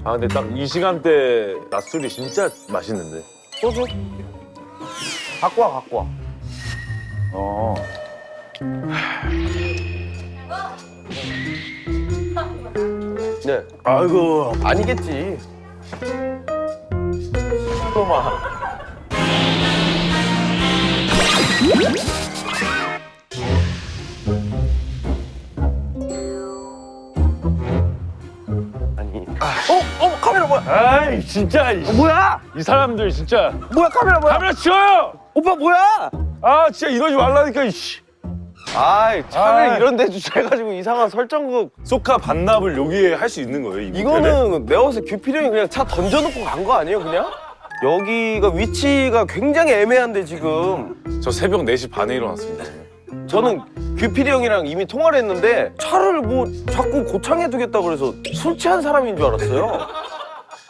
아 근데 딱 이 시간대 낮술이 진짜 맛있는데. 소주? 갖고 와, 갖고 와. 어. 네. 아이고. 아니겠지. 놈아. 아니. 카메라 뭐야? 아이 진짜 뭐야? 이 사람들 진짜 뭐야, 카메라 뭐야? 카메라 치워요. 오빠 뭐야? 아 진짜 이러지 말라니까 이씨. 아이, 차라리 아이. 이런 데 주차해가지고 이상한 설정국. 소카 반납을 여기에 할 수 있는 거예요. 이 모텔에? 이거는 내가 봤을 때 규필형이 그냥 차 던져놓고 간 거 아니에요, 그냥? 여기가 위치가 굉장히 애매한데 지금. 저 새벽 4시 반에 일어났습니다. 저는 규필이 형이랑 이미 통화를 했는데 차를 뭐 자꾸 고창에 두겠다고 그래서 술 취한 사람인 줄 알았어요.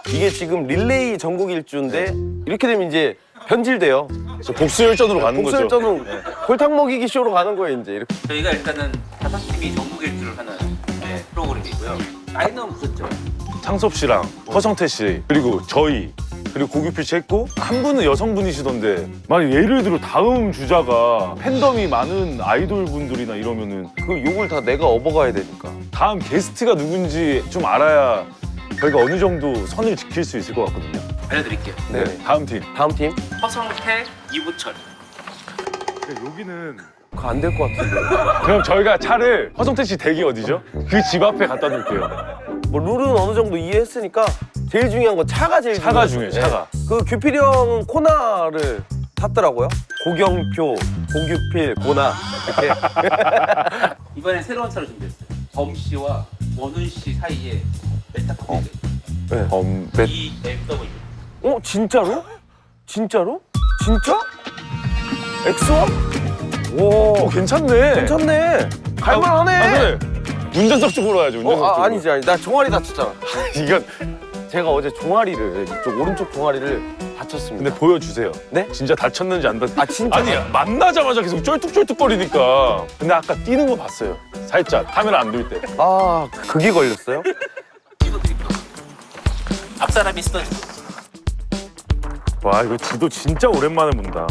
이게 지금 릴레이 전국 일주인데 이렇게 되면 이제 변질돼요. 저 복수열전으로 가는 거죠. 복수열전은 골탕 먹이기 쇼로 가는 거예요, 이제 이렇게. 저희가 일단은 5팀이 전국 일주를 하는 프로그램이고요. 라인업은 무섭죠? 창섭 씨랑 허성태 씨 그리고 저희 그리고 고규필 씨 했고 한 분은 여성분이시던데 만약 예를 들어 다음 주자가 팬덤이 많은 아이돌 분들이나 이러면은 그 욕을 다 내가 업어가야 되니까. 다음 게스트가 누군지 좀 알아야 저희가 어느 정도 선을 지킬 수 있을 것 같거든요. 알려드릴게요. 네. 다음 팀. 다음 팀? 허성태, 이부철. 여기는 그거 안 될 것 같은데. 그럼 저희가 차를 허성태 씨 댁이 어디죠? 그 집 앞에 갖다 놓을게요. 뭐 룰은 어느 정도 이해했으니까 제일 중요한 건 차가 제일 차가 중요해요. 중요해요, 차가. 그 규필이 형은 코나를 탔더라고요. 고경표, 고규필, 고나 이렇게. 이번에 새로운 차를 준비했어요. 범 씨와 원훈 씨 사이에 메타커피 EFW. 어, 진짜로? 진짜로? 진짜? X1? 오, 괜찮네. 괜찮네. 갈만하네. 아, 그래. 운전석 쪽으로 가야죠. 운전석 쪽으로. 아니지, 아니. 나 종아리 다쳤잖아. 이건 제가 어제 종아리를, 이쪽 오른쪽 종아리를 다쳤습니다. 근데 보여주세요. 네? 진짜 다쳤는지 안 다쳤는지. 아, 진짜? 아니 만나자마자 계속 쩔뚝쩔뚝거리니까. 근데 아까 뛰는 거 봤어요. 살짝 카메라 안 돌 때. 아, 그게 걸렸어요? 찍어드릴게요. 앞사람이 쓰던 와 이거 지도 진짜 오랜만에 본다.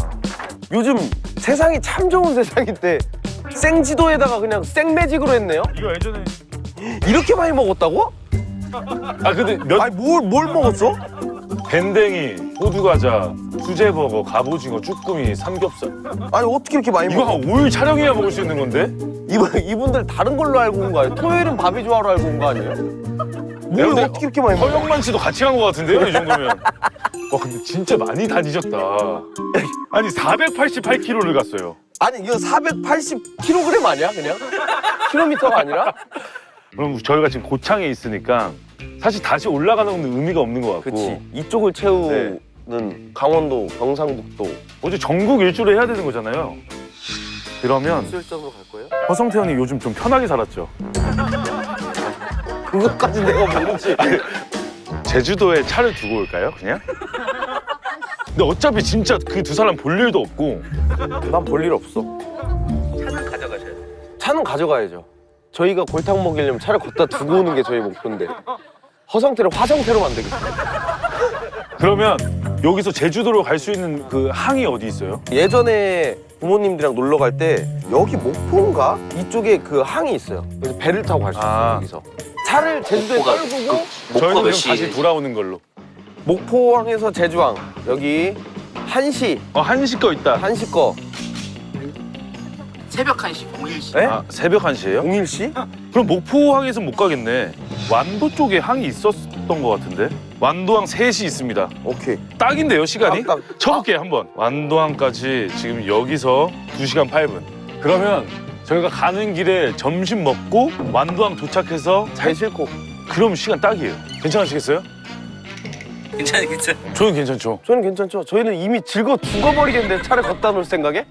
요즘 세상이 참 좋은 세상인데 생지도에다가 그냥 생매직으로 했네요? 이거 예전에 이렇게 많이 먹었다고? 아 근데 몇 아니 뭘 먹었어? 밴댕이, 호두과자, 수제버거, 갑오징어, 쭈꾸미, 삼겹살. 아니 어떻게 이렇게 많이 이거 먹어? 한 5일 촬영해야 먹을 수 있는 건데? 이분들 다른 걸로 알고 온 거 아니에요? 토요일은 밥이 좋아로 알고 온 거 아니에요? 뭘 근데 어떻게 이렇게 많이 먹어? 허영만 씨도 같이 간 거 같은데요, 이 정도면. 와 근데 진짜 많이 다니셨다. 아니 488km를 갔어요. 아니 이거 480kg 아니야 그냥? 킬로미터가 아니라? 그럼 저희가 지금 고창에 있으니까 사실 다시 올라가는 건 의미가 없는 것 같고. 그치 이쪽을 채우는 강원도, 경상북도 어제 전국 일주를 해야 되는 거잖아요. 그러면 수일점으로 갈 거예요? 허성태 형이 요즘 좀 편하게 살았죠. 그것까지 내가 모르지. 제주도에 차를 두고 올까요, 그냥? 근데 어차피 진짜 그 두 사람 볼 일도 없고. 난 볼 일 없어. 차는 가져가셔야 돼요. 차는 가져가야죠. 저희가 골탕 먹이려면 차를 걷다 두고 오는 게 저희 목표인데 허성태를 화성태로 만들겠습니다. 그러면 여기서 제주도로 갈 수 있는 그 항이 어디 있어요? 예전에 부모님들이랑 놀러 갈 때 여기 목포인가? 이쪽에 그 항이 있어요. 그래서 배를 타고 갈 수 있어요, 아. 여기서. 차를 제주도에 목포가 떨구고 저희는 목포 그럼 몇 다시 시에 돌아오는 걸로. 목포항에서 제주항 여기 1시 1시 거 있다. 1시 거 새벽 1시, 01시. 에? 아, 새벽 1시예요? 01시? 그럼 목포항에서 못 가겠네. 완도 쪽에 항이 있었던 것 같은데? 완도항 3시 있습니다. 오케이. 딱인데요, 시간이? 딱. 쳐볼게요, 한번. 완도항까지 지금 여기서 2시간 8분. 그러면 저희가 가는 길에 점심 먹고 완도항 도착해서 잘 싫고 그럼 시간 딱이에요. 괜찮으시겠어요? 괜찮아요. 저는 괜찮죠. 저는 괜찮죠. 저희는 이미 죽어버리겠는데 차를 걷다 놓을 생각에?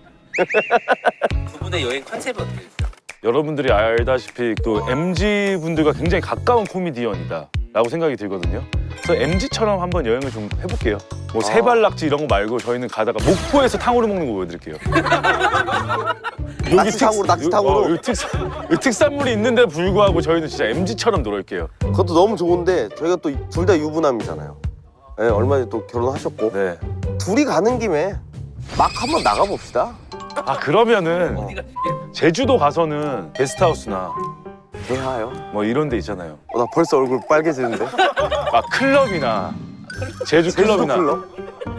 두 분의 여행 컨셉이 어떻게 됐어요? 여러분들이 알다시피 또 MZ 분들과 굉장히 가까운 코미디언이다 라고 생각이 들거든요. 그래서 MZ처럼 한번 여행을 좀 해볼게요. 뭐 세발낙지 이런 거 말고 저희는 가다가 목포에서 탕후루 먹는 거 보여드릴게요. 낙지탕으로. 여기 특산물이 있는데 불구하고 저희는 진짜 MG처럼 놀을게요. 그것도 너무 좋은데 저희가 또 둘 다 유부남이잖아요. 네, 얼마 전에 또 결혼하셨고 네. 둘이 가는 김에 막 한번 나가봅시다. 아 그러면은 제주도 가서는 게스트하우스나 대하요? 뭐 이런 데 있잖아요. 나 벌써 얼굴 빨개지는데. 아 클럽이나 제주 클럽이나 클럽?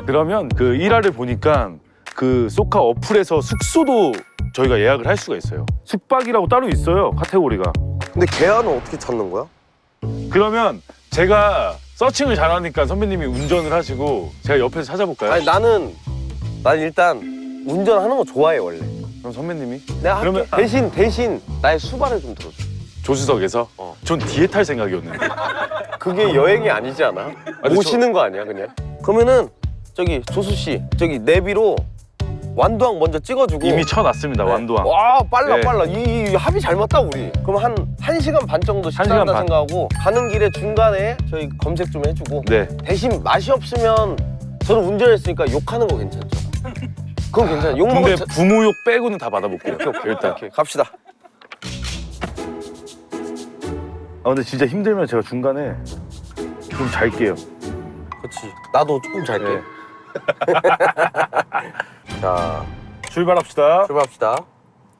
그러면 그 일화를 보니까 그 소카 어플에서 숙소도 저희가 예약을 할 수가 있어요. 숙박이라고 따로 있어요 카테고리가. 근데 개화는 어떻게 찾는 거야? 그러면 제가 서칭을 잘하니까 선배님이 운전을 하시고 제가 옆에서 찾아볼까요? 아니 난 일단 운전하는 거 좋아해 원래. 그럼 선배님이 내가 그러면- 할게. 대신 나의 수발을 좀 들어줘. 조수석에서 전 뒤에 탈 생각이었는데. 그게 여행이 아니지 않아? 근데 모시는 거 아니야 그냥? 그러면은 저기 조수 씨 저기 내비로 완도항 먼저 찍어주고 이미 쳐놨습니다 완도항. 와 빨라 네. 빨라 이 합이 잘 맞다 우리. 그럼 한 1시간 반 정도 시간 식사한다 반. 생각하고 가는 길에 중간에 저희 검색 좀 해주고 네. 대신 맛이 없으면 저는 운전했으니까 욕하는 거 괜찮죠? 그건 괜찮아. 욕 근데 먹을 부모욕 빼고는 다 받아볼게요. 일단. 오케이 갑시다. 아 근데 진짜 힘들면 제가 중간에 좀 잘게요. 그렇지. 나도 조금 잘게. 네. 자 출발합시다. 출발합시다.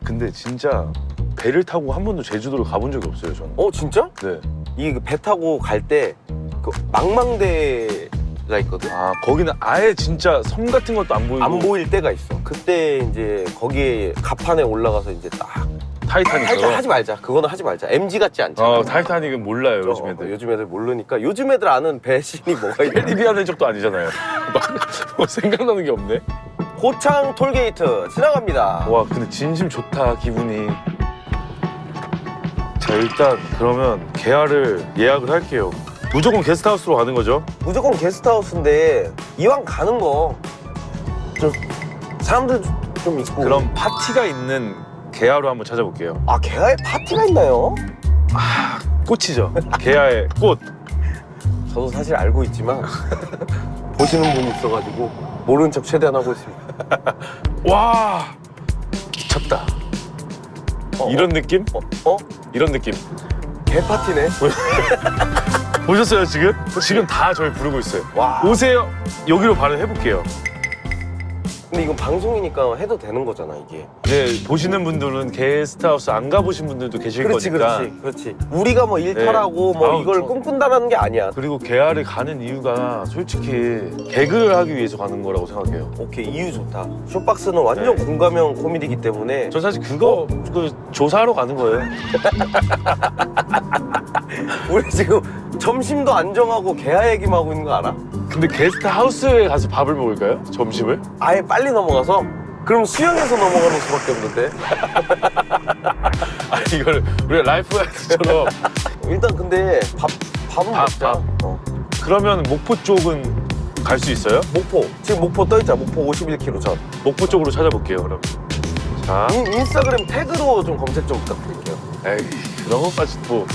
근데 진짜 배를 타고 한 번도 제주도를 가본 적이 없어요 저는. 진짜? 네. 이 배 타고 갈 때 그 망망대가 있거든. 아 거기는 아예 진짜 섬 같은 것도 안 보이고 안 보일 때가 있어. 그때 이제 거기에 갑판에 올라가서 이제 딱 타이타닉처럼. 하지 말자. 그거는 하지 말자. MG 같지 않잖아. 타이타닉은 몰라요 요즘 애들. 요즘 애들 모르니까 요즘 애들 아는 배신이 뭐가 있냐. 텔리비하는 적도 아니잖아요. 막 뭐 생각나는 게 없네. 고창 톨게이트 지나갑니다. 와 근데 진심 좋다 기분이. 자 일단 그러면 개화를 예약을 할게요. 무조건 게스트하우스로 가는 거죠? 무조건 게스트하우스인데 이왕 가는 거 좀 사람들 좀 있고. 그럼 파티가 있는 개화로 한번 찾아볼게요. 아 개화에 파티가 있나요? 꽃이죠. 개화의 꽃. 저도 사실 알고 있지만 보시는 분이 있어가지고 모르는 척 최대한 하고 있습니다. 와 미쳤다. 이런 느낌? 이런 느낌. 개 파티네. 보셨어요 지금? 지금 다 저희 부르고 있어요. 와. 오세요. 여기로 바로 해볼게요. 근데 이건 방송이니까 해도 되는 거잖아 이게. 네 보시는 분들은 게스트하우스 안 가보신 분들도 계실 거니까. 그렇지. 우리가 뭐 일탈하고 뭐 아우, 이걸 저- 꿈꾼다라는 게 아니야. 그리고 개화를 가는 이유가 솔직히 개그를 하기 위해서 가는 거라고 생각해요. 오케이 이유 좋다. 쇼박스는 완전 네. 공감형 코미디이기 때문에 전 사실 그거 그 조사하러 가는 거예요. 우리 지금 점심도 안 정하고 개화 얘기만 하고 있는 거 알아? 근데 게스트하우스에 가서 밥을 먹을까요? 점심을? 아예 빨리 넘어가서 그럼 수영해서 넘어가는 수밖에 없는데. 아 이걸 우리가 라이프 가이드처럼 일단 근데 밥은 밥, 먹자. 밥. 그러면 목포 쪽은 갈 수 있어요? 목포 지금 목포 떠있잖아. 목포 51km 전. 목포 쪽으로 찾아볼게요 그럼. 자, 인스타그램 태그로 좀 검색 좀 부탁드릴게요. 에이 그런 것까지 또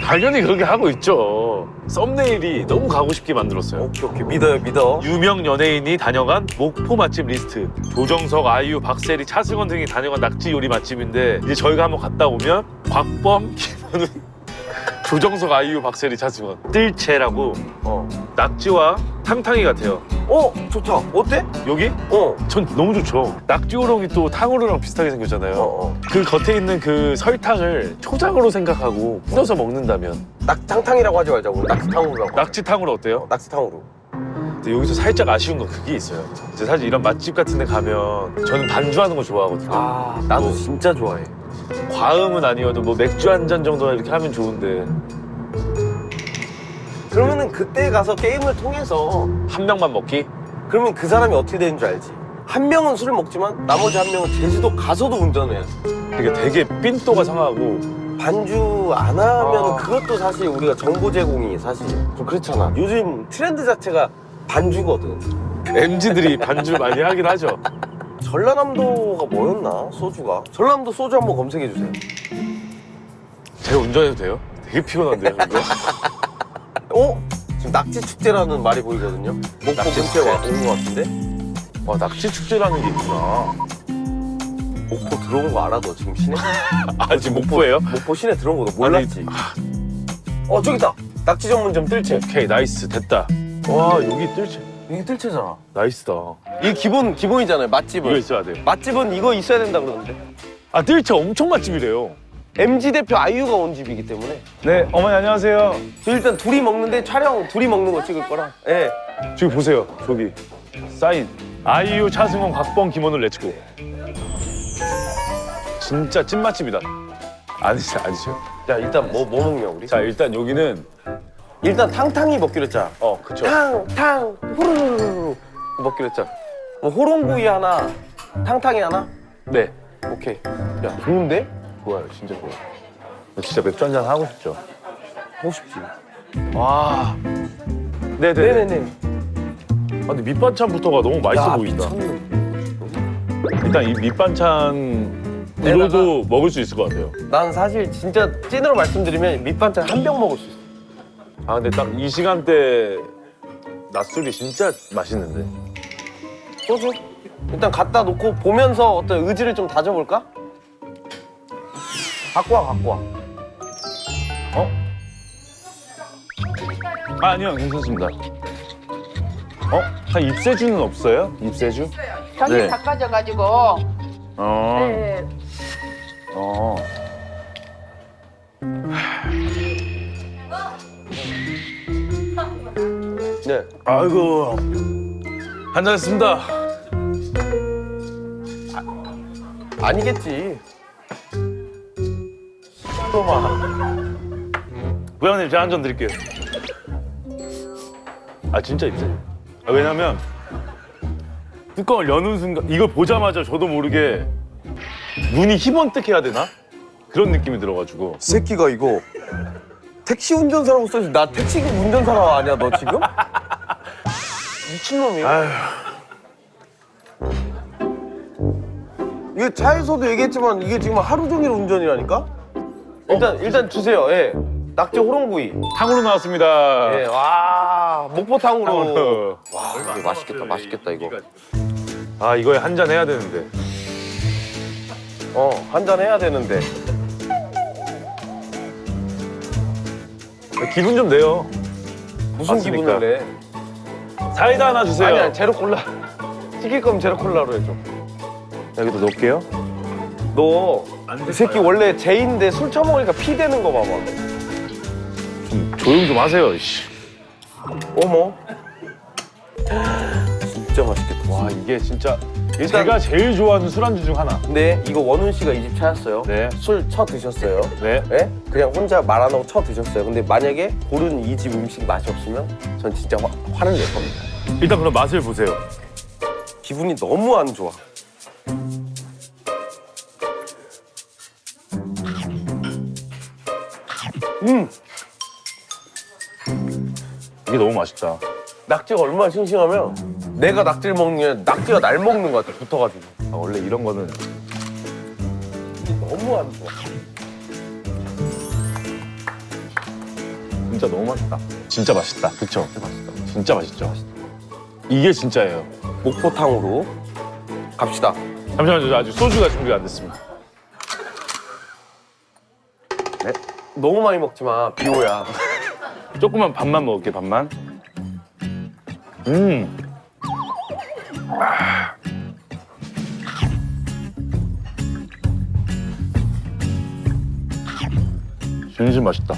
당연히 그렇게 하고 있죠. 썸네일이 너무 가고 싶게 만들었어요. 오케이 믿어. 유명 연예인이 다녀간 목포 맛집 리스트. 조정석, 아이유, 박세리, 차승원 등이 다녀간 낙지 요리 맛집인데 이제 저희가 한번 갔다 오면 곽범, 김현우, 조정석, 아이유, 박세리, 차승원 뜰채라고 낙지와 탕탕이 같아요. 좋다. 어때? 여기? 전 너무 좋죠. 낙지 우렁이 또 탕후루랑 비슷하게 생겼잖아요. 그 겉에 있는 그 설탕을 초장으로 생각하고 뿌려서 먹는다면 낙탕탕이라고 하지 말자. 우리 낙지탕으로 하고. 낙지탕후루 어때요? 낙지탕으로. 근데 여기서 살짝 아쉬운 건 그게 있어요. 이제 사실 이런 맛집 같은 데 가면 저는 반주하는 거 좋아하거든요. 나도 진짜 좋아해. 과음은 아니어도 뭐 맥주 한 잔 정도는 이렇게 하면 좋은데 그러면은 그때 가서 게임을 통해서 한 명만 먹기? 그러면 그 사람이 어떻게 되는 줄 알지? 한 명은 술을 먹지만 나머지 한 명은 제주도 가서도 운전을 해야 돼. 그러니까 되게 삔또가 상하고 반주 안 하면 그것도 사실 우리가 정보 제공이 사실 좀 그렇잖아. 요즘 트렌드 자체가 반주거든. MZ들이 반주 많이 하긴 하죠. 전라남도가 뭐였나? 소주가. 전라남도 소주 한번 검색해 주세요. 제가 운전해도 돼요? 되게 피곤한데요 이거? 지금 낙지 축제라는 말이 보이거든요. 목포 낙지 근처에 축제. 온것 같은데? 와 낙지 축제라는 게 있구나. 목포 들어온 거 알아 너 지금 시내? 아 지금 목포예요? 목포 시내 들어온 거 너 몰랐지? 저기 있다. 낙지 전문점 뜰채. 오케이 나이스 됐다. 와 여기 뜰채. 이게 뜰채잖아. 나이스다. 이게 기본이잖아요. 맛집은. 이거 있어야 돼요. 맛집은 이거 있어야 된다 그러는데. 아 뜰채 엄청 맛집이래요. MG 대표 아이유가 온 집이기 때문에. 네 어머니 안녕하세요. 저 일단 둘이 먹는데 촬영 둘이 먹는 거 찍을 거라. 예. 저기 보세요. 저기 사인. 아이유, 차승원, 곽범, 김원우 렛츠고. 진짜 찐맛집이다. 아니죠. 자 일단 뭐 먹냐 우리? 자 일단 여기는 일단 탕탕이 먹기로 했잖아. 그쵸. 탕 후루루루 먹기로 했잖아. 뭐 호롱구이 하나, 탕탕이 하나. 네. 오케이. 야 좋은데? 좋아요. 진짜 좋아요. 진짜 맥주 한잔 하고 싶죠. 하고 싶지. 와. 네네. 네네네. 아, 근데 밑반찬부터가 너무 맛있어 보인다. 미쳤네. 일단 이 밑반찬으로도 먹을 수 있을 것 같아요. 난 사실 진짜 찐으로 말씀드리면 밑반찬 한 병 먹을 수 있어. 아 근데 딱 이 시간대 낮술이 진짜 맛있는데. 소주? 일단 갖다 놓고 보면서 어떤 의지를 좀 다져볼까? 갖고 와. 아, 아니요 괜찮습니다. 한 입세주는 없어요? 입세주? 저기 네. 닦아져가지고 네. 네. 아이고 한잔 했습니다. 아니겠지. 또마. 부장님 제가 한 잔 드릴게요. 아 진짜 입세주. 왜냐면 뚜껑을 여는 순간 이걸 보자마자 저도 모르게 눈이 희번뜩해야 되나? 그런 느낌이 들어가지고 새끼가 이거 택시 운전사라고 써있어. 나 택시 운전사가 아니야 너 지금? 미친놈이야. 아휴. 이게 차에서도 얘기했지만 이게 지금 하루 종일 운전이라니까? 일단 주세요. 예. 낙지 호롱구이. 탕으로 나왔습니다. 예. 와 목포탕으로. 탕으로. 와 이거 맛있겠다 이거. 아 이거에 한 잔 해야 되는데. 한잔 해야 되는데. 기분 좀 내요. 무슨 맞습니까? 기분을 내? 사이다 하나 주세요. 아니야 제로 콜라. 시킬 거면 제로 콜라로 해줘. 여기도 넣을게요. 너 이 새끼 원래 제인데 술 처먹으니까 피 되는 거 봐봐. 좀 조용 좀 하세요. 씨. 어머. 진짜 맛있겠다. 와 이게 진짜 제가 제일 좋아하는 술안주 중 하나. 근데 이거 원훈 씨가 이 집 차였어요. 네. 술 쳐 드셨어요. 네. 네? 그냥 혼자 말 안 하고 쳐 드셨어요. 근데 만약에 고른 이 집 음식 맛이 없으면 전 진짜 화를 낼 겁니다. 일단 그럼 맛을 보세요. 기분이 너무 안 좋아. 이게 너무 맛있다. 낙지가 얼마나 싱싱하면 내가 낙지를 먹는 게 아니라 낙지가 날 먹는 것 같아. 붙어가지고. 아, 원래 이런 거는 너무 안 좋아. 진짜 너무 맛있다. 진짜 맛있다. 그쵸? 진짜 맛있죠. 이게 진짜예요. 목포탕으로 갑시다. 잠시만요. 저 아직 소주가 준비가 안 됐습니다. 네? 너무 많이 먹지 마. 비오야. 조금만 반만 먹을게 반만. 진심 맛있다.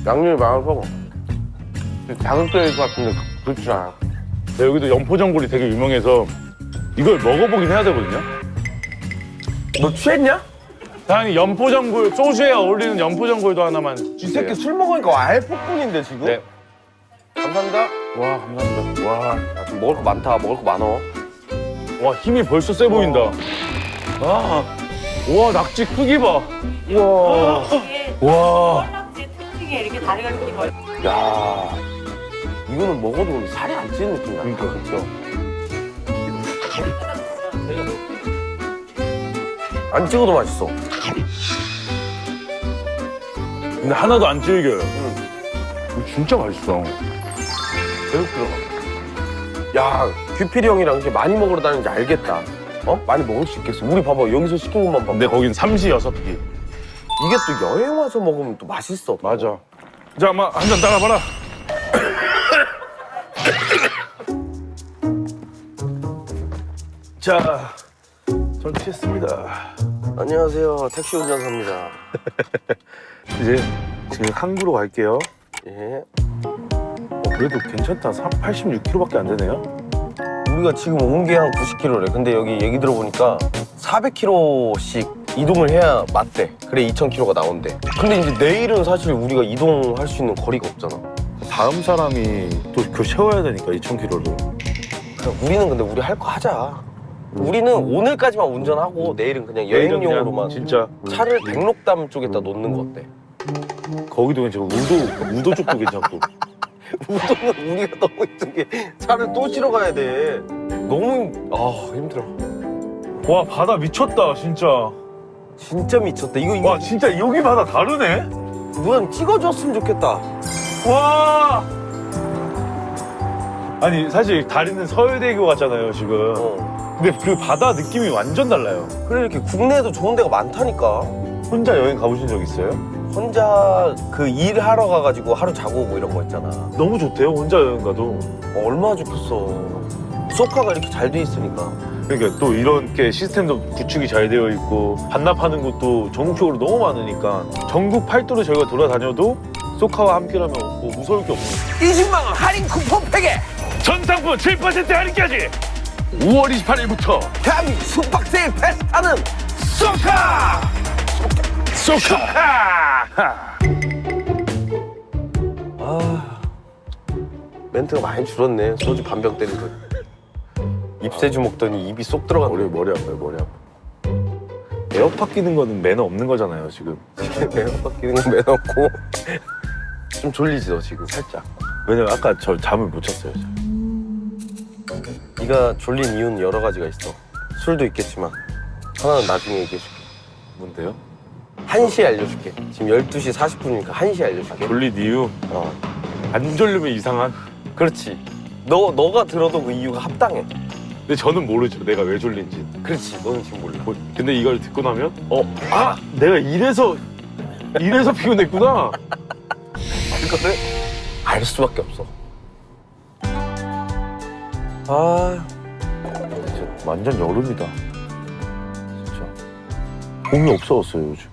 양념이 많아서 자극적일 것 같은데 그렇지 않아. 네, 여기도 연포전골이 되게 유명해서 이걸 먹어보긴 해야 되거든요. 너 취했냐? 당연히 연포전골, 소주에 어울리는 연포전골도 하나만 이 주세요. 새끼 술 먹으니까 알폭뿐인데 지금? 네. 감사합니다. 와 감사합니다. 와, 야, 좀 먹을 거 많다. 먹을 거 많어. 와 힘이 벌써 세 보인다. 와 낙지 크기 봐. 우와. 와. 낙지 특징이 이렇게 다리가 이렇게 멀. 야, 이거는 먹어도 살이 안 찌는 느낌이야. 그러니까 그렇죠. 안 찍어도 맛있어. 근데 하나도 안 질겨요. 이거 진짜 맛있어. 계속 들어가. 야, 규필이 형이랑 이렇게 많이 먹으러 다니는지 알겠다. 많이 먹을 수 있겠어. 우리 봐봐, 여기서 시킨 것만 봐봐. 근데 거긴 삼시 6끼. 이게 또 여행 와서 먹으면 또 맛있어. 맞아. 자, 한번 한 잔 따라봐라. 자, 전 취했습니다. 안녕하세요, 택시 운전사입니다. 이제 지금 항구로 갈게요. 예. 그래도 괜찮다. 86km밖에 안 되네요. 우리가 지금 온 게 한 90km래. 근데 여기 얘기 들어보니까 400km씩 이동을 해야 맞대. 그래 2000km가 나온대. 근데 이제 내일은 사실 우리가 이동할 수 있는 거리가 없잖아. 다음 사람이 또 그거 채워야 되니까 2000km를. 우리는 근데 우리 할 거 하자. 우리는 오늘까지만 운전하고 내일은 그냥 여행용으로만 진짜 차를 백록담 쪽에다 놓는 거 어때? 거기도 괜찮고 우도 쪽도 괜찮고. 우도는 우리가 너무 힘든 게 차를 또 실어 가야 돼. 너무 힘들어. 와, 바다 미쳤다 진짜. 진짜 미쳤다. 이거 와, 진짜 여기 바다 다르네. 누가 찍어줬으면 좋겠다. 와. 아니 사실 다리는 서울대교 같잖아요 지금. 근데 그 바다 느낌이 완전 달라요. 그래 이렇게 국내에도 좋은 데가 많다니까. 혼자 여행 가보신 적 있어요? 혼자 그 일하러 가가지고 하루 자고 오고 이런 거 있잖아. 너무 좋대요 혼자 여행 가도. 얼마나 좋겠어. 소카가 이렇게 잘 돼 있으니까. 그러니까 또 이렇게 시스템도 구축이 잘 되어 있고 반납하는 곳도 전국적으로 너무 많으니까 전국 팔도를 저희가 돌아다녀도 소카와 함께라면 뭐 무서울 게 없어요. 20만 원 할인 쿠폰 팩에 전 상품 7% 할인까지 5월 28일부터 대한민국 숙박세일 패스타는 소카! 소카! 멘트가 많이 줄었네. 소주 반병 때리고 입새주 먹더니 입이 쏙 들어갔네. 머리 아파요 머리 아파. 에어팟 끼는 거는 매너 없는 거잖아요 지금. 에어팟 끼는 건 매너 없고 좀 졸리지 너 지금 살짝. 왜냐면 아까 저 잠을 못 잤어요. 네가 졸린 이유는 여러 가지가 있어. 술도 있겠지만 하나는 나중에 얘기해줄게. 뭔데요? 1시에 알려줄게. 지금 12시 40분이니까 1시에 알려줄게. 졸린 이유? 안 졸리면 이상한? 그렇지. 너가 들어도 그 이유가 합당해. 근데 저는 모르죠 내가 왜 졸린지. 그렇지. 너는 지금 몰라. 근데 이걸 듣고 나면 내가 이래서 피곤했구나. 그거를 알 수밖에 없어. 진짜 완전 여름이다. 진짜 봄이 없어졌어요 요즘.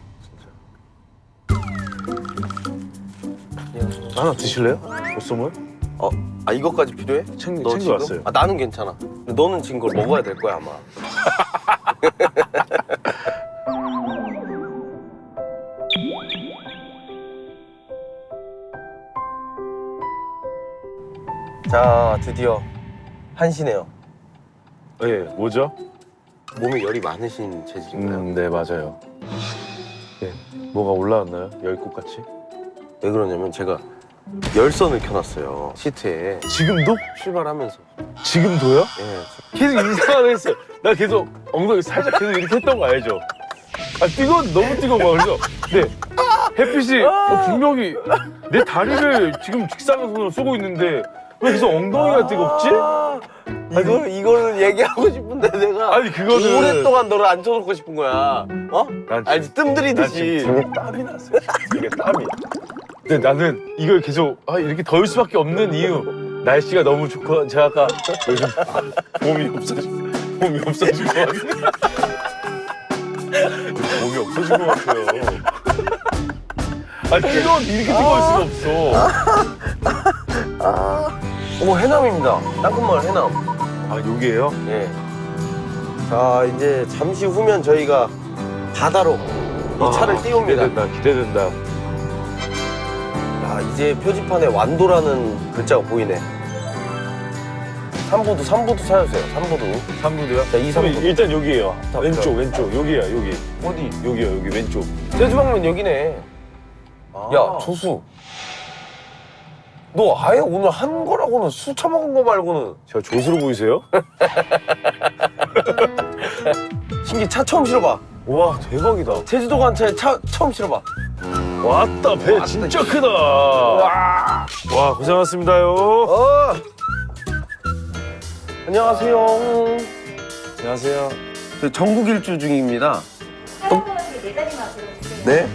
진짜. 하나 드실래요? 보쌈을? 이것까지 필요해? 너 챙겨왔어요. 지금? 나는 괜찮아. 근데 너는 지금 그걸 먹어야 될 거야 아마. 자, 드디어 1시네요. 네, 뭐죠? 몸에 열이 많으신 체질인가요? 네 맞아요. 네, 뭐가 올라왔나요? 열꽃같이? 왜 그러냐면 제가 열선을 켜놨어요. 시트에. 지금도? 출발하면서. 지금도요? 예. 계속 이상하게 했어요. 나 계속 엉덩이 살짝 계속 이렇게 했던 거 알죠? 너무 뜨거운 거야. 그래서 네, 햇빛이 분명히 내 다리를 지금 직사광선으로 쏘고 있는데 왜 계속 엉덩이가 뜨겁지? 이거를 얘기하고 싶은데 내가 아니, 그거는- 오랫동안 너를 앉혀놓고 싶은 거야. 난 알지? 난 뜸들이듯이. 지금 등에 땀이 났어요. 등에 땀이. 근데 나는 이걸 계속 이렇게 더울 수밖에 없는 이유. 날씨가 너무 좋고 제가 아까 요즘 봄이 없어진 것 같아요. 봄이 없어진 것 같아요. 이렇게 뜨거울 수가 없어. 해남입니다. 땅끝마을 해남. 여기에요? 예. 자, 이제 잠시 후면 저희가 바다로 이 차를 띄웁니다. 기대된다. 이제 표지판에 완도라는 글자가 보이네. 3부도 찾아주세요. 3부도. 3부도요? 자, 2, 3부. 일단 여기에요. 자, 왼쪽. 여기야, 여기. 어디? 여기요, 여기 왼쪽. 제주방면 여기네. 야, 조수. 너 아예 오늘 한 거라고는 술 처먹은 거 말고는. 제가 조수로 보이세요? 신기 차 처음 실어봐. 와, 대박이다. 제주도 간 차에 차 처음 실어봐. 왔다, 배 진짜 크다. 와, 고생하셨습니다.요. 안녕하세요. 안녕하세요. 그 전국 일주 중입니다. 차량은 4자리만 들어주세요. 네.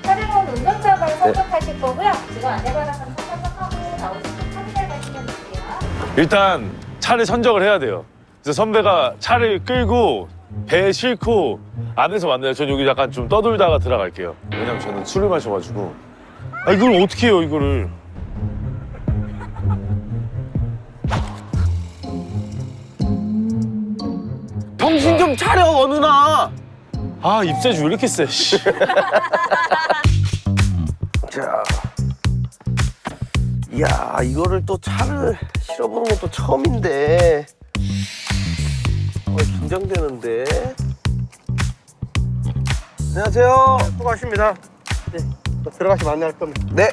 차량은 운전자가 선택하실 거고요. 지금 안내받아서 선택하고 나오시면 카메라 가시면 되세요. 일단 차를 선적을 해야 돼요. 그래서 선배가 차를 끌고 배에 싣고 안에서 만나요. 전 여기 약간 좀 떠돌다가 들어갈게요. 왜냐면 저는 술을 마셔가지고. 아 이걸 어떻게 해요 이거를. 정신 좀 차려, 원훈아. 아 입새주 왜 이렇게 세. 씨. 자, 이야, 이거를 또 차를 실어보는 것도 처음인데. 긴장되는데. 안녕하세요. 수고하십니다. 네, 들어가시면 안내할 겁니다. 네.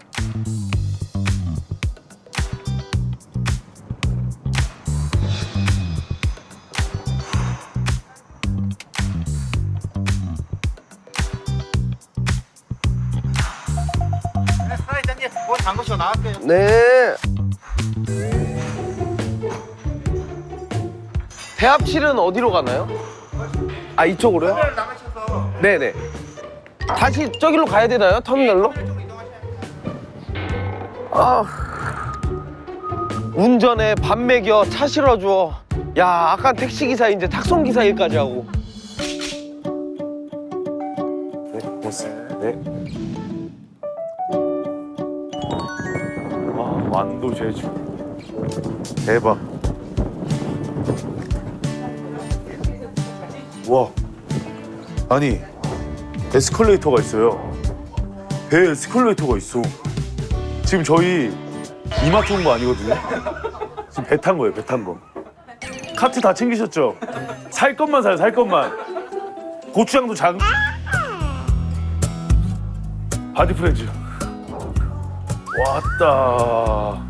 네, 사회자님, 뭐 잠그시고 나갈게요. 네. 대합실은 어디로 가나요? 아, 이쪽으로요? 나가셔서 네네. 다시 저기로 가야 되나요? 터미널로? 아, 운전에 밥 먹여, 차 실어줘. 야, 아까 택시기사 이제 탁송기사 일까지 하고. 네 고맙습니다. 네. 와 완도 제주. 대박. 와 아니 에스컬레이터가 있어요. 배에 에스컬레이터가 있어. 지금 저희 이마트 온 거 아니거든요. 지금 배 탄 거예요. 배 탄 거. 카트 다 챙기셨죠? 살 것만 사요. 살 것만. 고추장도 장. 바디 프렌즈. 왔다.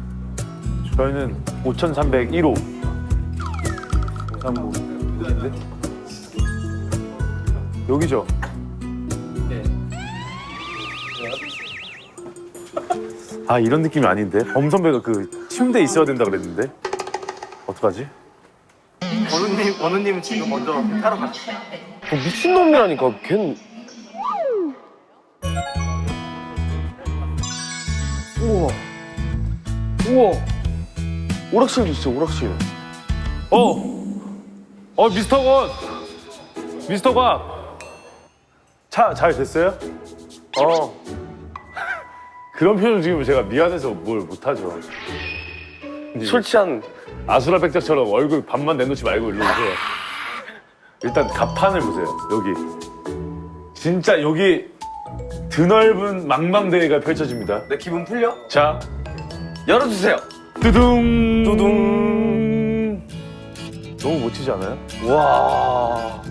저희는 5301호. 535. 어딘데? 여기죠? 네. 아 이런 느낌이 아닌데? 범 선배가 그 침대 있어야 된다 그랬는데 어떡하지? 원우님 지금 먼저 타러 가시죠. 미친놈이라니까, 걘. 우와. 우와. 오락실도 있어, 오락실. 미스터 건! 미스터 곽! 차 잘 됐어요? 그런 표정 지금 제가 미안해서 뭘 못하죠. 술 취한. 아수라백작처럼 얼굴 반만 내놓지 말고 일로 오세요. 일단 갑판을 보세요. 여기. 진짜 여기 드넓은 망망대해가 펼쳐집니다. 내 기분 풀려? 자, 열어주세요. 두둥! 두둥! 너무 멋지지 않아요? 와.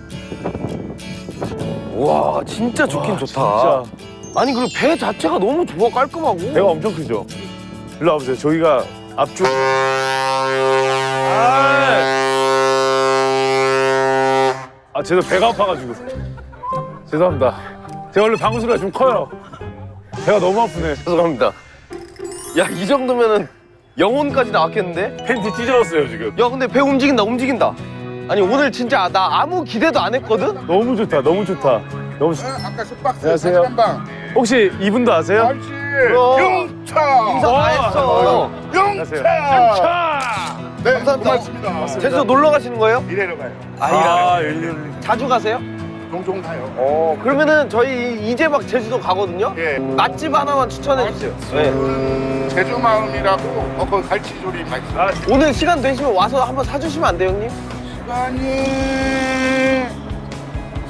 와, 진짜 좋긴 와, 좋다. 진짜. 아니, 그리고 배 자체가 너무 좋아, 깔끔하고. 배가 엄청 크죠? 일로 와보세요. 저희가 앞쪽. 죄송 배가 아파가지고. 죄송합니다. 제가 원래 방구 소리가 좀 커요. 배가 너무 아프네. 죄송합니다. 야, 이 정도면은 영혼까지 나왔겠는데? 팬티 찢어졌어요, 지금. 야, 근데 배 움직인다, 움직인다. 아니, 오늘 진짜 나 아무 기대도 안 했거든? 너무 좋다, 너무 좋다. 너무 좋다. 아까 숙박스 안녕하세요. 한방. 혹시 이분도 아세요? 그럼. 용차. 인사 다 와, 했어. 안녕하세요. 용차. 차! 네, 감사합니다. 고맙습니다. 제주도 놀러 가시는 거예요? 이래로 가요. 아, 일일이. 자주 가세요? 종종 가요. 그러면은 저희 이제 막 제주도 가거든요? 예. 맛집 하나만 추천해 주세요. 네. 제주 마음이라고 거기 갈치조림 맛있어요. 아, 오늘 시간 되시면 와서 한번 사주시면 안 돼요, 형님? 시간이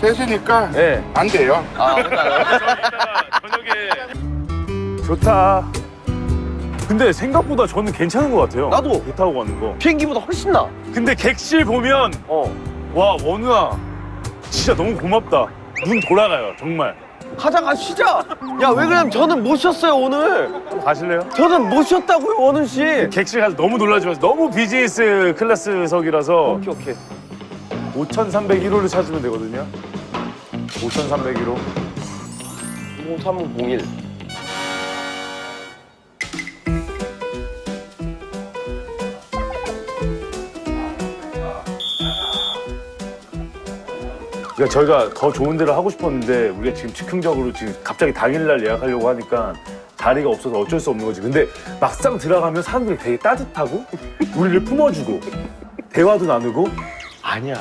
셋이니까 네. 안 돼요. 아, 그러니까요. 저녁에. 좋다. 근데 생각보다 저는 괜찮은 것 같아요. 나도. 배 타고 가는 거. 비행기보다 훨씬 나. 근데 객실 보면 와 원우야 진짜 너무 고맙다. 눈 돌아가요 정말. 가자, 쉬자. 야, 왜 그러냐면 저는 못 쉬었어요, 오늘. 가실래요? 저는 못 쉬었다고요, 원훈 씨. 객실 가서 너무 놀라지만 너무 비즈니스 클래스석이라서 오케이. 5301호를 찾으면 되거든요. 5301호. 5301. 그러니까 저희가 더 좋은 데를 하고 싶었는데 우리가 지금 즉흥적으로 지금 갑자기 당일날 예약하려고 하니까 자리가 없어서 어쩔 수 없는 거지. 근데 막상 들어가면 사람들이 되게 따뜻하고 우리를 품어주고 대화도 나누고. 아니야.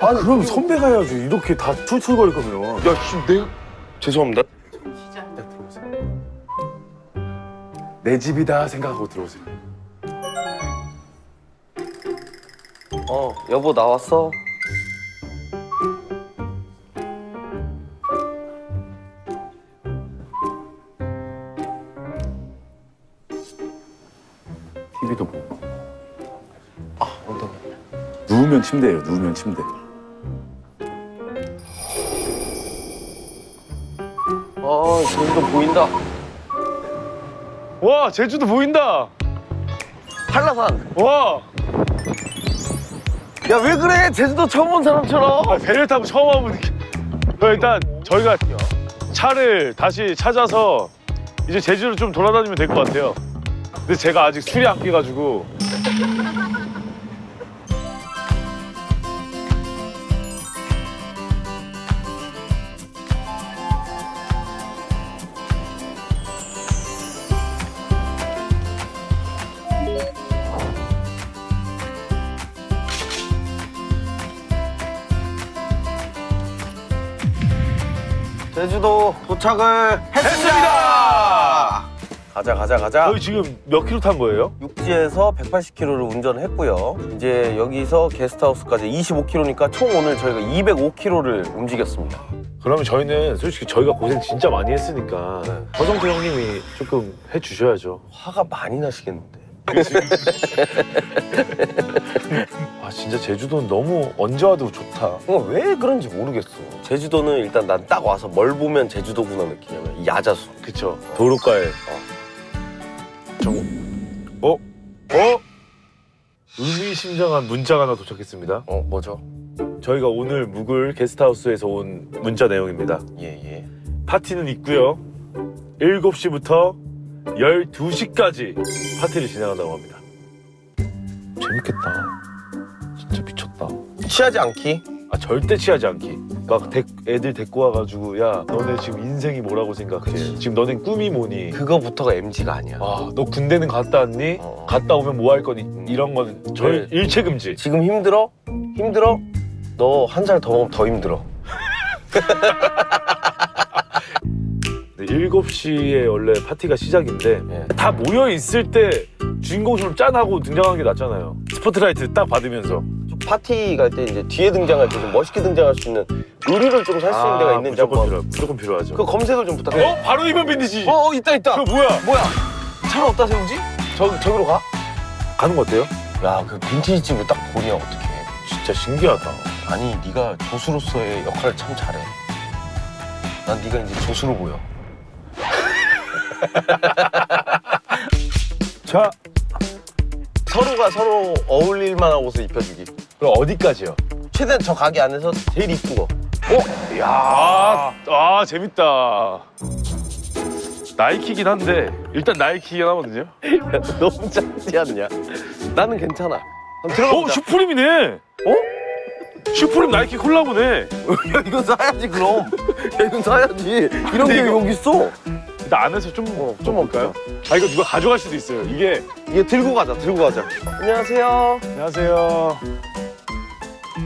아 그럼 선배가 해야지. 이렇게 다 툴툴거릴 거면. 야, 내가 죄송합니다. 내 집이다 생각하고 들어오세요. 여보 나왔어. TV도 보고. 누우면 침대예요. 누우면 침대. 제주도 보인다. 와 제주도 보인다. 한라산. 와 야, 왜 그래? 제주도 처음 온 사람처럼. 배를 타고 처음 와보니까. 일단 저희가 차를 다시 찾아서 이제 제주를 좀 돌아다니면 될 것 같아요. 근데 제가 아직 술이 안 깨가지고. 제주도 도착을 했습니다. 가자. 저희 지금 몇 킬로 탄 거예요? 육지에서 180km를 운전했고요. 이제 여기서 게스트하우스까지 25km니까 총 오늘 저희가 205km를 움직였습니다. 그러면 저희는 솔직히 저희가 고생 진짜 많이 했으니까 허성태 형님이 조금 해주셔야죠. 화가 많이 나시겠는데. 아 진짜 제주도는 너무 언제 와도 좋다. 왜 그런지 모르겠어. 제주도는 일단 난 딱 와서 뭘 보면 제주도구나 느끼냐면 이 야자수. 그쵸. 도로가에. 의미심장한 문자가 하나 도착했습니다. 뭐죠? 저희가 오늘 묵을 게스트하우스에서 온 문자 내용입니다. 예. 파티는 있고요. 7시부터 12시까지 파티를 진행한다고 합니다. 재밌겠다. 진짜 미쳤다. 취하지 않기? 아 절대 취하지 않기. 막 애들 데리고 와가지고 야 너네 지금 인생이 뭐라고 생각해? 지금 너넨 꿈이 뭐니? 그거부터가 MG가 아니야. 아 너 군대는 갔다 왔니? 갔다 오면 뭐 할 거니? 이런 거는 저희 네. 일체 금지. 지금 힘들어? 너 한 살 더 먹으면 더 힘들어. 네, 7시에 원래 파티가 시작인데 예. 다 모여 있을 때 주인공처럼 짠하고 등장하는 게 낫잖아요. 스포트라이트 딱 받으면서. 파티 갈 때 이제 뒤에 등장할 때 좀 멋있게 등장할 수 있는 의류를 좀 살 수 있는 데가 있는지 한번 무조건 필요하죠. 그 검색을 좀 부탁해. 바로 이번 빈티지. 있다. 그거 뭐야? 차를 어디다 세우지? 저기로 가? 가는 거 어때요? 야, 그 빈티지 집을 딱 보냐 어떡해. 진짜 신기하다. 아니, 네가 조수로서의 역할을 참 잘해. 난 네가 이제 조수로 보여. 자, 서로가 서로 어울릴 만한 옷을 입혀주기. 그럼 어디까지요? 최대한 저 가게 안에서 제일 이쁜 거. 아 재밌다. 나이키긴 한데 일단 나이키긴 하거든요. 야, 너무 작지 않냐? 나는 괜찮아. 한번 들어가 보자. 슈프림이네. 슈프림 나이키 콜라보네. 야, 이거 사야지 그럼. 야, 이건 사야지. 이런 게 여기 있어. 일단 안에서 좀 볼까요? 아 이거 누가 가져갈 수도 있어요. 이게 들고 가자. 안녕하세요. 안녕하세요.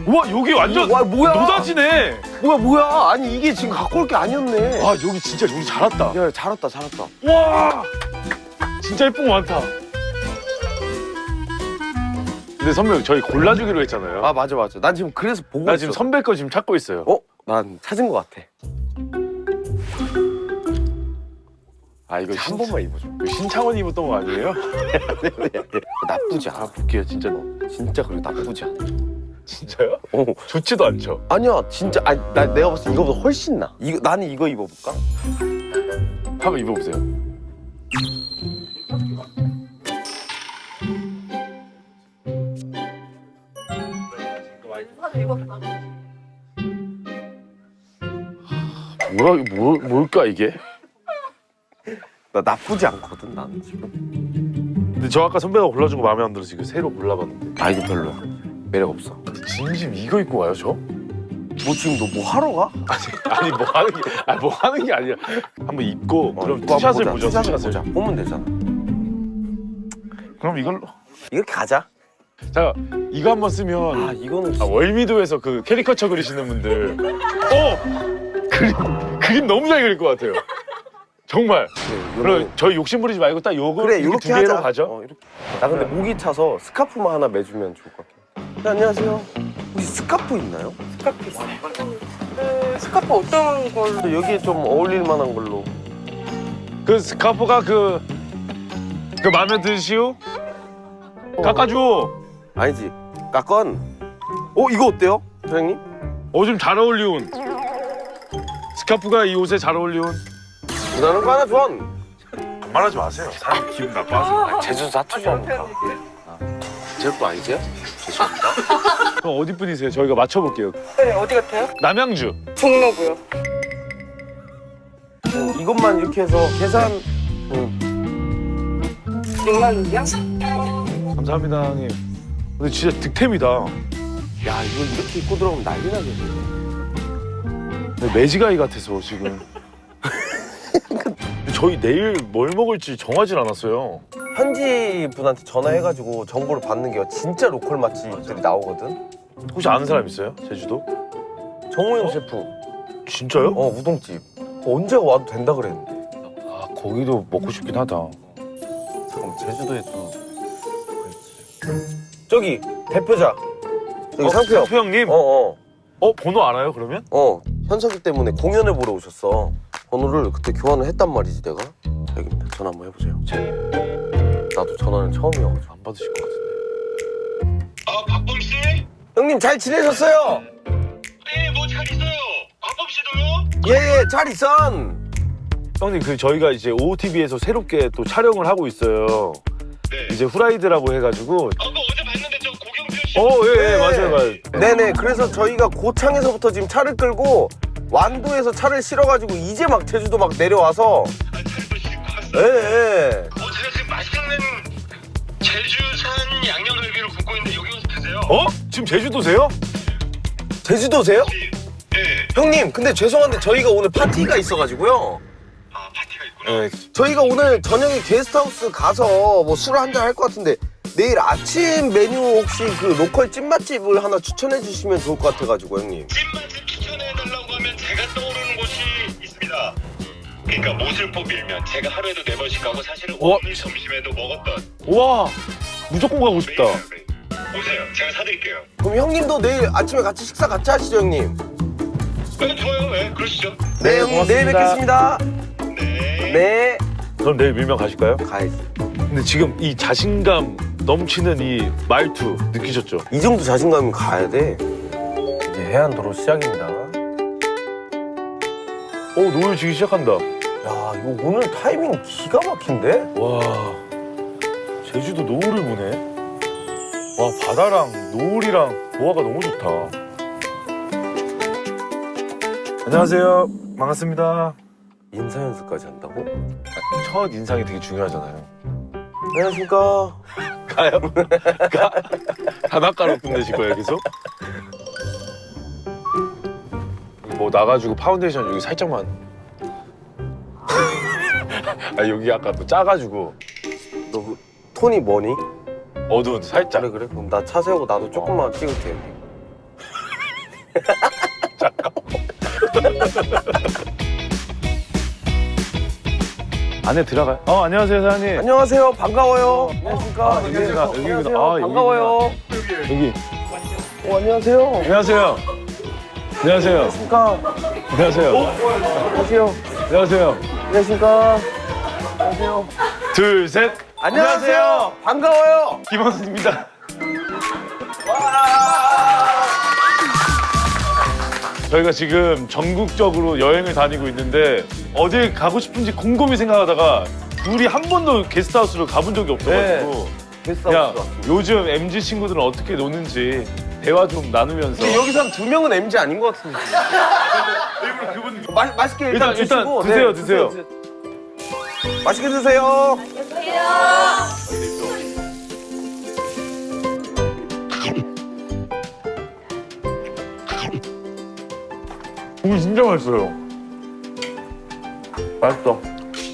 우와 여기 완전 와, 뭐야? 노다지네. 뭐야? 아니, 이게 지금 갖고 올 게 아니었네. 아 여기 진짜 우리 잘 왔다. 야, 잘 왔다. 와 진짜 예쁜 거 많다. 근데 선배 저희 골라주기로 했잖아요. 아, 맞아. 난 지금 그래서 보고 나 있어. 지금 선배 거 지금 찾고 있어요. 난 찾은 것 같아. 아 이거 한 번만 입어줘. 이거 신창원이 입었던 거 아니에요? 나쁘지 않아. 볼게요 진짜. 진짜 그래, 나쁘지 않아. 진짜요? 좋지도 않죠. 아니야, 진짜. 아니, 내가 봤을 때 이거보다 훨씬 나. 나는 이거 입어볼까? 한번 입어보세요. 뭘까 이게? 나 나쁘지 않거든, 나는 지금. 근데 저 아까 선배가 골라준 거 마음에 안 들어서 이거 새로 골라봤는데. 아, 이거 별로야. 매력 없어. 진심 이거 입고 와요 저? 뭐 지금 너 뭐 하러 가? 아니 뭐 하는 게 아니야. 한번 입고 그럼 입고 투샷을 한번 보죠. 투샷을 투샷을. 보자. 보면 되잖아. 그럼 이걸로. 이렇게 가자. 자 이거 한번 쓰면 아 이거는 월미도에서 그 캐리커처 그리시는 분들 그림 너무 잘 그릴 것 같아요. 정말. 그럼 저희 욕심 부리지 말고 딱 요거 그래 이렇게 이렇게 두 개로 하자. 가죠. 이렇게. 나 근데 목이 차서 스카프만 하나 매주면 좋을 것 같아. 네, 안녕하세요. 혹시 스카프 있나요? 스카프 있어요. 스카프 어떤 걸로? 여기에 좀 어울릴 만한 걸로. 그 스카프가 그 마음에 드시오? 깎아줘. 아니지. 까건. 이거 어때요, 사장님? 좀 잘 어울리운. 스카프가 이 옷에 잘 어울리운. 나는 거 하나 줘. 말하지 마세요. 사람 기분 나빠서. 제주도 사투리 하니까. 제주도 아니지? 죄송합니다. 그럼 어디 분이세요? 저희가 맞춰볼게요. 네, 어디 같아요? 남양주. 종로고요. 이것만 이렇게 해서 계산. 6만 원이요? 감사합니다, 형님. 근데 진짜 득템이다. 야 이거 이렇게 입고 들어오면 난리 나겠네. 매지가이 같아서 지금. 저희 내일 뭘 먹을지 정하진 않았어요. 현지 분한테 전화해가지고 정보를 받는 게 진짜 로컬 맛집들이 나오거든. 혹시 아는 사람 있어요? 제주도? 정우영 셰프. 진짜요? 우동집. 언제 와도 된다 그랬는데. 아 거기도 먹고 싶긴 하다. 잠깐만 제주도에 또 저기 대표자. 저기 상표 형. 상표 형님? 번호 알아요 그러면? 현석이 때문에 공연을 보러 오셨어. 번호를 그때 교환을 했단 말이지 내가. 여기입니다. 전화 한번 해보세요. 나도 전화는 처음이어가지고. 안 받으실 것 같은데. 박범 씨? 형님 잘 지내셨어요? 네, 뭐 잘 있어요. 박범 씨도요? 예, 잘 있어. 형님 그 저희가 이제 OOTV에서 새롭게 또 촬영을 하고 있어요. 네. 이제 후라이드라고 해가지고. 그거 어제 봤는데 저 고경표 씨. 예, 맞아요. 네네. 그래서 저희가 고창에서부터 지금 차를 끌고 완도에서 차를 실어가지고 이제 막 제주도 막 내려와서. 차도 싣고 왔어요. 예. 제가 지금 맛있는 제주산 양념갈비를 굽고 있는데 여기 와서 드세요. 지금 제주도세요? 제주도세요? 네. 형님, 근데 죄송한데 저희가 오늘 파티가 있어가지고요. 파티가 있구나. 네. 저희가 오늘 저녁에 게스트하우스 가서 뭐 술 한잔 할 것 같은데 내일 아침 메뉴 혹시 그 로컬 찐맛집을 하나 추천해 주시면 좋을 것 같아가지고 형님. 찐맛집 추천해달라고 하면 제가 떠오르는 곳이 있습니다. 그러니까 모슬포 밀면 제가 하루에도 4번씩 가고 사실은 오늘 점심에도 먹었던 와 무조건 가고 싶다. 오세요. 제가 사드릴게요. 그럼 형님도 내일 아침에 같이 식사 같이 하시죠 형님. 좋아요. 네, 그러시죠. 네 형님 내일 고맙습니다. 뵙겠습니다. 네. 네. 그럼 내일 밀면 가실까요? 가야지. 근데 지금 이 자신감 넘치는 이 말투 느끼셨죠? 이 정도 자신감이면 가야 돼. 이제 해안도로 시작입니다. 노을 지기 시작한다. 야 이거 오늘 타이밍 기가 막힌데? 와 제주도 노을을 보네. 와 바다랑 노을이랑 조화가 너무 좋다. 안녕하세요. 반갑습니다. 인사 연습까지 한다고? 첫 인상이 되게 중요하잖아요. 안녕하십니까. 가요? 단아가로 끝내실 거예요 계속? 뭐 나가지고 파운데이션 여기 살짝만. 여기 아까 또 짜가지고 너 톤이 뭐니? 어두운 살짝. 그래 그럼 나 차 세우고 나도 조금만 찍을게. 안에 들어가요. 안녕하세요 사장님. 안녕하세요. 반가워요. 안녕하십니까. 여기가 안녕하세요. 여기구나. 반가워요. 여기. 안녕하세요. 안녕하세요. 안녕하세요. 안녕하십니까. 안녕하세요. 안녕하세요. 안녕하세요. 안녕하십니까. 안녕하세요. 둘, 셋. 안녕하세요. 반가워요. 김원순입니다. 저희가 지금 전국적으로 여행을 다니고 있는데 어딜 가고 싶은지 곰곰이 생각하다가 둘이 한 번도 게스트하우스를 가본 적이 없어가지고 그냥 요즘 MZ 친구들은 어떻게 노는지 대화 좀 나누면서. 근데 여기서 한 2명은 MG 아닌 것 같은데. 맛있게 일단 드시고. 드세요, 드세요. 맛있게 드세요. 국물 진짜 맛있어요. 맛있어.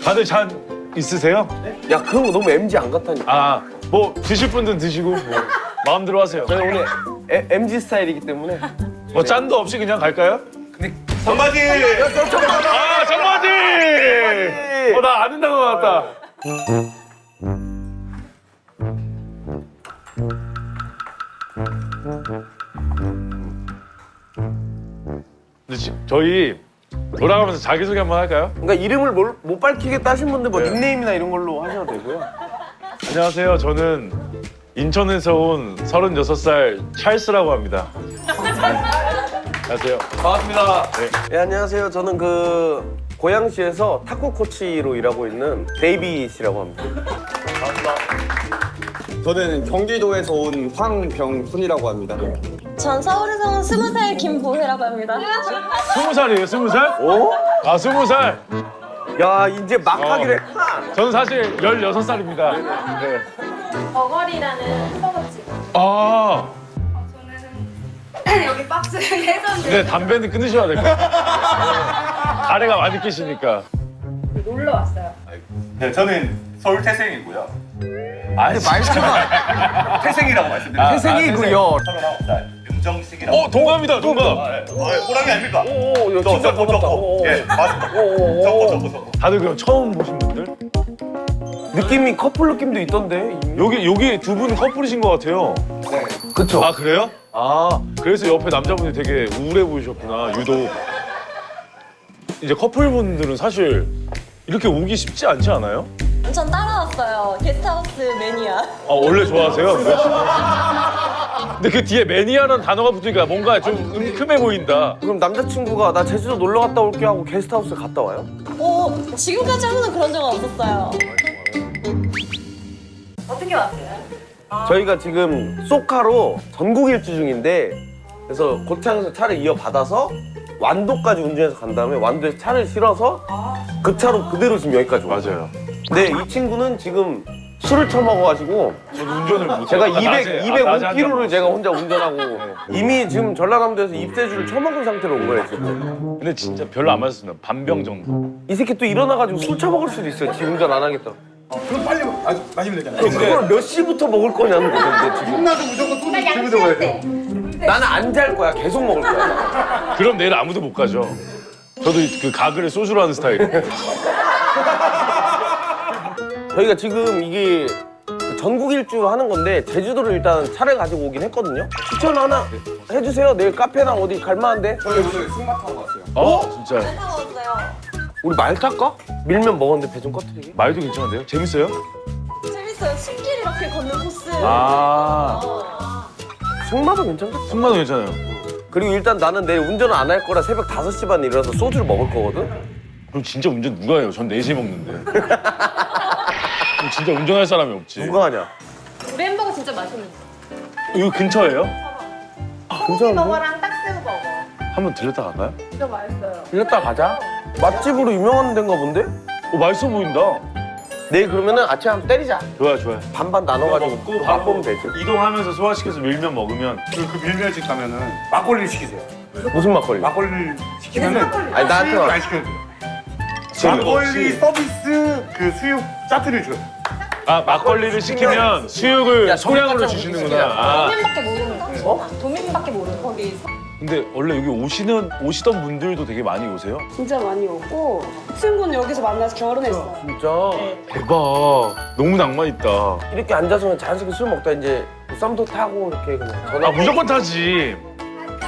다들 잔 있으세요? 야 그런 거 너무 MG 안 같다니까. 아, 뭐 드실 분들은 드시고 뭐 마음대로 하세요. 저희 오늘 MG 스타일이기 때문에. 뭐 짠도 없이 그냥 갈까요? 정바지. 아, 정바지! 나 아는 단어 나왔다. 근데 저희 돌아가면서 자기소개 한번 할까요? 그러니까 이름을 못 밝히겠다 하신 분들 뭐 닉네임이나 이런 걸로 하셔도 되고요. 안녕하세요. 저는 인천에서 온 36살 찰스라고 합니다. 안녕하세요. 반갑습니다. 네, 안녕하세요. 저는 그 고양시에서 탁구 코치로 일하고 있는 데이빗이라고 합니다. 저는 경기도에서 온 황병순이라고 합니다. 전 서울에서 온 20살 김보혜라고 합니다. 20살이에요, 20살? 오? 아, 20살. 야 이제 막 하기로 했다. 저는 사실 16살입니다. 네. 버거리라는 햄버거집. 아, 저는 여기 박스 해서 네, 담배는 끊으셔야 될 것 같아요. 아래가 많이 끼시니까. 놀러 왔어요. 네, 저는 서울 태생이고요. 근데 말투가 태생이라고 말씀드립니다. 태생이고요. 39살 윤정식이라고. 동갑이다, 동갑. 호랑이 아닙니까? 오, 진짜 고맙다. 예, 맞습니다. 저거. 다들 그럼 처음 보신 분들? 느낌이 커플 느낌도 있던데. 이미. 여기 두 분 커플이신 것 같아요. 그쵸? 아, 그래요? 아, 그래서 옆에 남자분이 되게 우울해 보이셨구나, 유독. 이제 커플분들은 사실 이렇게 오기 쉽지 않지 않아요? 전 따라왔어요. 게스트하우스 매니아. 아, 원래 좋아하세요? 근데 그 뒤에 매니아라는 단어가 붙으니까 뭔가 좀 은큼해 보인다. 그럼 남자친구가 나 제주도 놀러 갔다 올게 하고 게스트하우스 갔다 와요? 지금까지 한 번도 그런 적은 없었어요. 어떻게 왔어요? 저희가 지금 소카로 전국 일주 중인데 그래서 고창에서 차를 이어받아서 완도까지 운전해서 간 다음에 완도에서 차를 실어서 그 차로 그대로 지금 여기까지 와요. 맞아요. 네, 이 친구는 지금 술을 처먹어가지고 저도 운전을 못해요. 제가 낮에 205km를 제가 혼자 운전하고 이미 지금 전라남도에서 입세주를 처먹은 상태로 온 거예요 지금. 근데 진짜 별로 안 맞았습니다. 반병 정도. 이 새끼 또 일어나가지고 술 처먹을 수도 있어요. 지금 운전 안 하겠다. 그럼 빨리 마시면 되잖아요. 그럼 그걸 몇 시부터 먹을 거냐는 거죠 지금. 끝나서 무조건 소주 들고 들어가야 돼. 나는 안 잘 거야. 계속 먹을 거야. 그럼 내일 아무도 못 가죠. 저도 그 가글에 소주로 하는 스타일이에요. 저희가 지금 이게 전국 일주 하는 건데 제주도를 일단 차를 가지고 오긴 했거든요. 추천 하나 해주세요. 내일 카페나 어디 갈 만한데? 저희 오늘 승마 타고 왔어요. 진짜. 따라왔어요. 우리 말 탈까? 밀면 먹었는데 배 좀 꺼트리게. 말도 괜찮은데요? 재밌어요? 재밌어요. 숲길 이렇게 걷는 코스. 승마도 괜찮겠다. 승마도 괜찮아요. 그리고 일단 나는 내일 운전을 안 할 거라 새벽 5시 반에 일어나서 소주를 먹을 거거든? 그럼 진짜 운전 누가 해요? 전 4시에 먹는데. 그럼 진짜 운전할 사람이 없지. 누가 하냐? 우리 햄버거 진짜 맛있는데. 여기 근처예요? 소고기 버거랑 딱새우 버거. 한번 들렸다 갈까요? 진짜 맛있어요. 이랬다 가자. 맛집으로 유명한 데인가 본데? 맛있어 보인다. 내일 그러면은 아침에 한번 때리자. 좋아요. 반반 나눠가지고 맛보면 되지. 이동하면서 소화시켜서 밀면 먹으면 그 밀면집 가면은 막걸리를 시키세요. 무슨 막걸리? 막걸리를 시키면은 아니 나한테 와. 안 시켜도 돼요. 막걸리 서비스 그 수육 짜투리를 줘요. 아, 막걸리를 시키면 수육을 야, 소량으로 정말 주시는구나. 아. 도민밖에 모르는 거. 도민밖에 모르는 거기. 근데 원래 여기 오시던 분들도 되게 많이 오세요? 진짜 많이 오고 친구는 여기서 만나서 결혼했어요. 진짜 대박. 너무 낭만 있다. 이렇게 앉아서 그냥 자연스럽게 술 먹다 이제 썸도 타고 이렇게 그냥 전화. 아, 무조건 타지.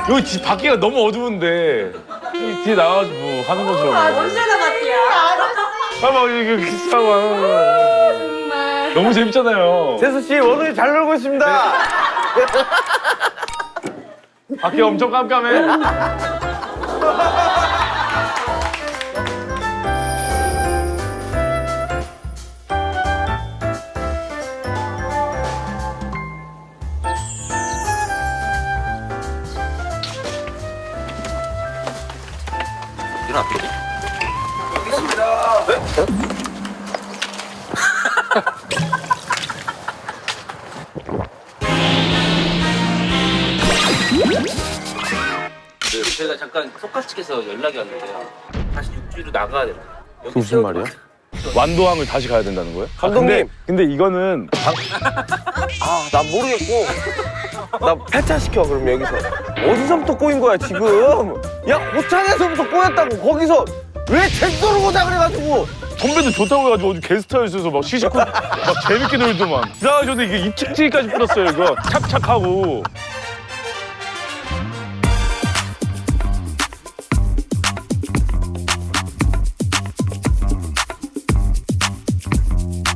여기 밖에가 너무 어두운데 이 뒤에 나와가지고 뭐 하는 것처럼. 언제나 맞디야. 봐봐 이거 기싸워. 정말. 너무 재밌잖아요. 재수 씨 오늘 잘 놀고 있습니다. 밖에 엄청 깜깜해. 저희가 잠깐 잠깐 속가측에서 연락이 왔는데요. 다시 육지로 나가야 된다. 여기 무슨 세워도 말이야? 완도항을 다시 가야 된다는 거예요? 감독님. 근데 이거는 아, 나 모르겠고. 나 폐차시켜, 그럼 여기서. 어디서부터 꼬인 거야, 지금? 야, 고창에서부터 꼬였다고, 거기서. 왜 제주도로 보자 그래가지고. 선배도 좋다고 해가지고 어디 게스트하우스에서 막 시시콜 막 재밌게 놀더만. 이상하셔도 이게 입측지까지 풀었어요 이거 착착하고.